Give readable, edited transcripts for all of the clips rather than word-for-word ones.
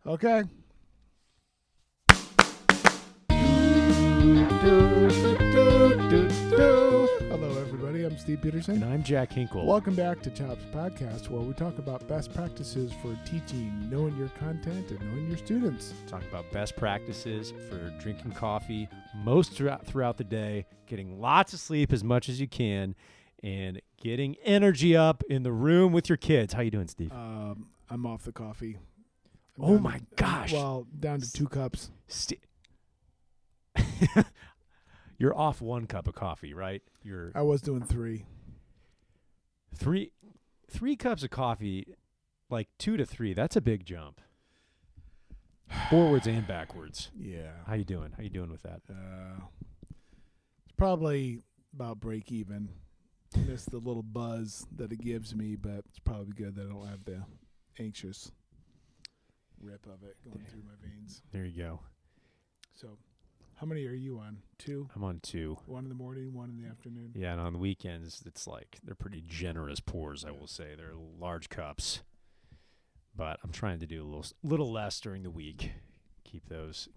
Okay. Hello, everybody. I'm Steve Peterson. And I'm Jack Hinkle. Welcome back to Chops Podcast, where we talk about best practices for teaching, knowing your content, and knowing your students. Talk about best practices for drinking coffee most throughout the day, getting lots of sleep as much as you can, and getting energy up in the room with your kids. How you doing, Steve? I'm off the coffee. Oh my gosh. Well, down to 2 cups. You're off 1 cup of coffee, right? I was doing 3. Three cups of coffee, like 2 to 3. That's a big jump. Forwards and backwards. Yeah. How you doing? How you doing with that? It's probably about break even. Miss the little buzz that it gives me, but it's probably good that I don't have the anxious rip of it going through my veins. There you go. So, how many are you on? 2? I'm on 2. 1 in the morning, 1 in the afternoon. Yeah, and on the weekends, it's like they're pretty generous pours, I will say. They're large cups. But I'm trying to do a little less during the week. Keep those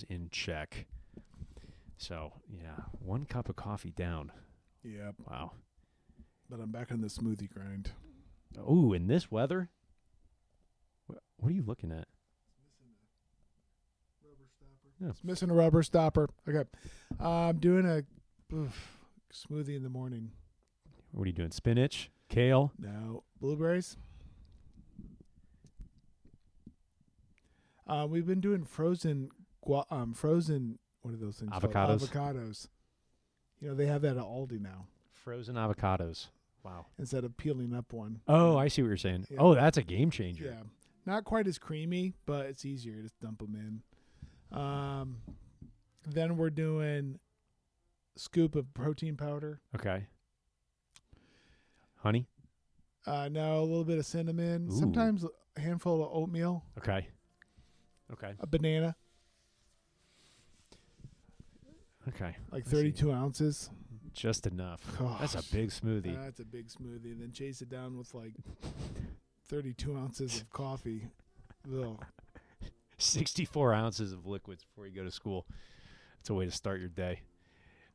in check. So, yeah, 1 cup of coffee down. Yep. Wow. But I'm back on the smoothie grind. Oh, in this weather? What are you looking at? Yeah. It's missing a rubber stopper. Okay. I'm doing a smoothie in the morning. What are you doing? Spinach? Kale? No. Blueberries. We've been doing frozen, what are those things called? Avocados? Avocados. You know, they have that at Aldi now. Frozen avocados. Wow. Instead of peeling up one. Oh, I see what you're saying. Yeah. Oh, that's a game changer. Yeah. Not quite as creamy, but it's easier. Just dump them in. Then we're doing scoop of protein powder. Okay. Honey? No, a little bit of cinnamon. Ooh. Sometimes a handful of oatmeal. Okay. A banana. Okay. Like I see. 32 ounces. Just enough. Gosh. That's a big smoothie. That's a big smoothie. And then chase it down with like 32 ounces of coffee. Ugh. 64 ounces of liquids before you go to school. That's a way to start your day.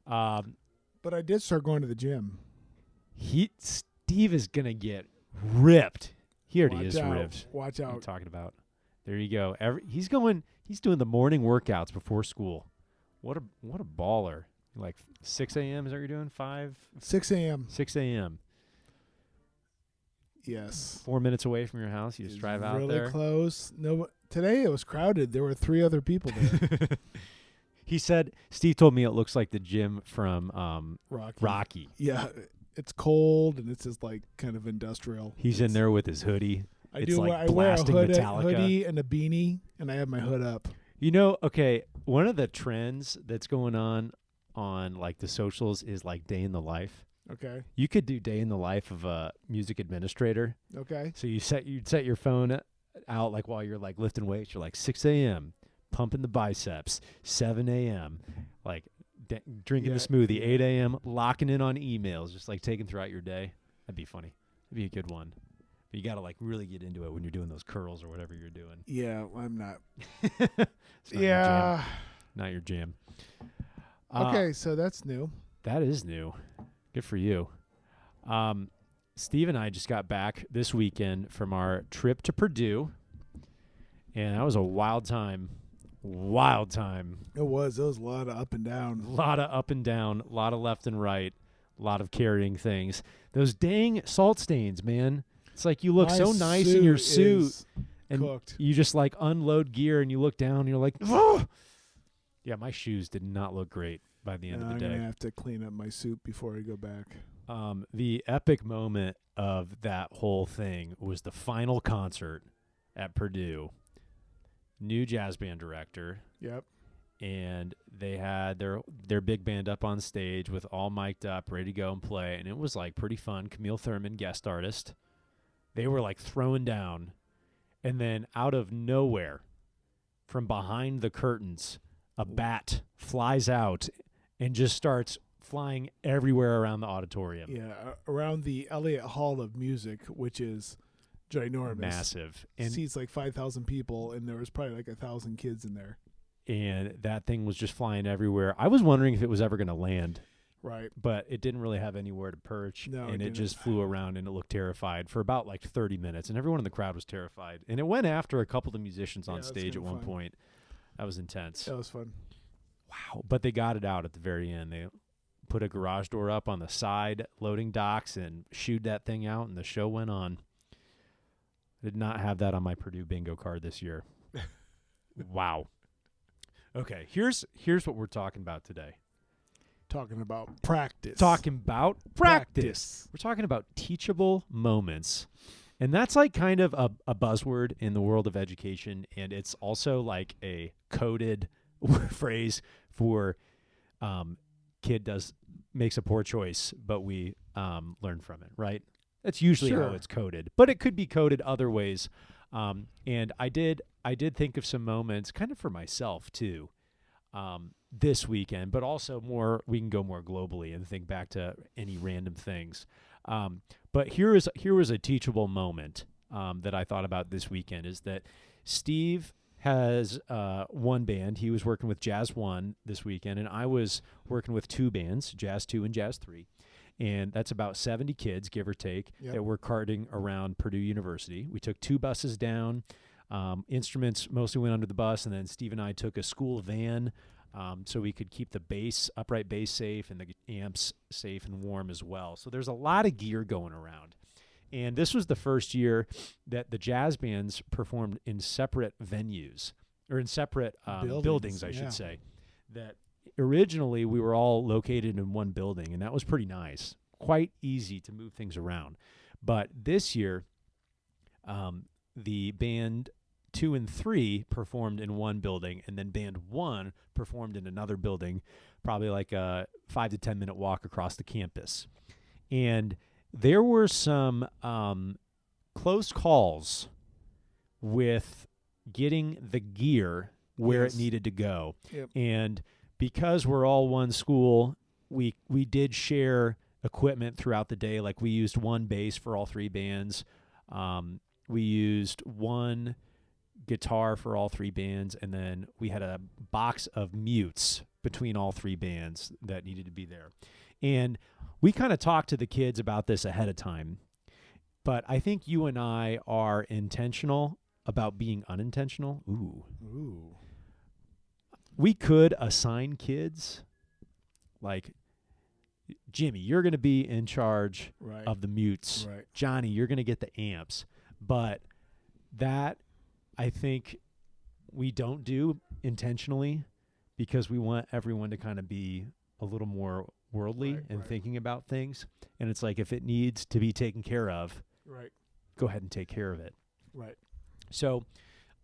But I did start going to the gym. Steve is going to get ripped. He already Watch is out. ripped. Watch What are you out. talking about? There you go. He's doing the morning workouts before school. What a baller. Like 6 a.m. is that what you're doing? 6 a.m. 6 a.m. Yes. 4 minutes away from your house. You just drive out really there. Really close. No, today it was crowded. There were 3 other people there. He said, Steve told me it looks like the gym from Rocky. Yeah. It's cold and it's just like kind of industrial. He's in there with his hoodie. I It's do. like I wear a blasting Metallica. hoodie and a beanie, and I have my hood up. You know, okay, one of the trends that's going on like the socials is like day in the life. Okay. You could do day in the life of a music administrator. Okay. So you'd set your phone out like while you're like lifting weights. You're like 6 a.m. pumping the biceps, 7 a.m. like drinking the smoothie, 8 a.m. locking in on emails, just like taking throughout your day. That'd be funny. That'd be a good one. But you got to like really get into it when you're doing those curls or whatever you're doing. Yeah, I'm not. It's not your Yeah. jam. Not your jam. Okay, so that's new. That is new. Good for you. Steve and I just got back this weekend from our trip to Purdue, and that was a wild time. Wild time. It was. There was a lot of up and A down. lot of up and down, a lot of left and right, a lot of carrying things. Those dang salt stains, man. It's like you look My so nice in your suit, is and cooked. you just like unload gear, and you look down, and you're like, oh! Yeah, my shoes did not look great by the end of I'm the day. going to have to clean up my suit before I go back. The epic moment of that whole thing was the final concert at Purdue. New jazz band director. Yep. And they had their big band up on stage with all mic'd up, ready to go and play. And it was like pretty fun. Camille Thurman, guest artist. They were like throwing down. And then out of nowhere, from behind the curtains, a bat flies out and just starts flying everywhere around the auditorium. Yeah, around the Elliott Hall of Music, which is ginormous. massive. And Seats like 5,000 people, and there was probably like 1,000 kids in there. and that thing was just flying everywhere. I was wondering if it was ever going to land, Right. but it didn't really have anywhere to perch, No, and it it just didn't. flew around, and it looked terrified for about like 30 minutes, and everyone in the crowd was terrified. And it went after a couple of the musicians on Yeah, that's stage at kinda one fun. point. That was intense. That was fun. Wow. But they got it out at the very end. They put a garage door up on the side loading docks and shooed that thing out, and the show went on. I did not have that on my Purdue bingo card this year. Wow. Okay, here's what we're talking about today. Talking about practice. Talking about practice. We're talking about teachable moments. And that's like kind of a buzzword in the world of education, and it's also like a coded phrase for kid makes a poor choice, but we learn from it, right? That's usually how Sure. it's coded, but it could be coded other ways. And I did think of some moments kind of for myself too, this weekend, but also we can go more globally and think back to any random things. But here was a teachable moment that I thought about this weekend, is that Steve has one band. He was working with Jazz 1 this weekend, and I was working with two bands, Jazz 2 and Jazz 3. And that's about 70 kids, give or take, Yep. that we're carting around Purdue University. We took 2 buses down. Instruments mostly went under the bus, and then Steve and I took a school van so we could keep the upright bass safe, and the amps safe and warm as well. So there's a lot of gear going around. And this was the first year that the jazz bands performed in separate venues, or in separate buildings, I yeah. should say. That originally we were all located in one building, and that was pretty nice. Quite easy to move things around. But this year, the band 2 and 3 performed in one building, and then band 1 performed in another building, probably like a 5 to 10 minute walk across the campus. And there were some close calls with getting the gear where Yes. it needed to go. Yep. And because we're all one school, we did share equipment throughout the day. Like we used one bass for all 3 bands. We used one guitar for all 3 bands, and then we had a box of mutes between all 3 bands that needed to be there. And we kind of talked to the kids about this ahead of time, but I think you and I are intentional about being unintentional. Ooh. We could assign kids, like, Jimmy, you're going to be in charge Right. of the mutes. Right. Johnny, you're going to get the amps. But that, I think, we don't do intentionally, because we want everyone to kind of be a little more worldly Right, and right. thinking about things. And it's like, if it needs to be taken care of, Right. go ahead and take care of it. Right. So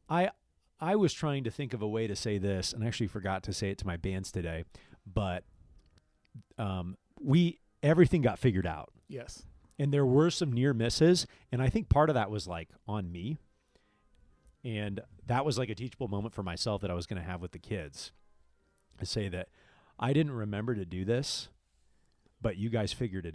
I was trying to think of a way to say this, and I actually forgot to say it to my bands today, but everything got figured out. Yes. And there were some near misses, and I think part of that was like on me. And that was like a teachable moment for myself that I was going to have with the kids. I say that I didn't remember to do this, but you guys figured it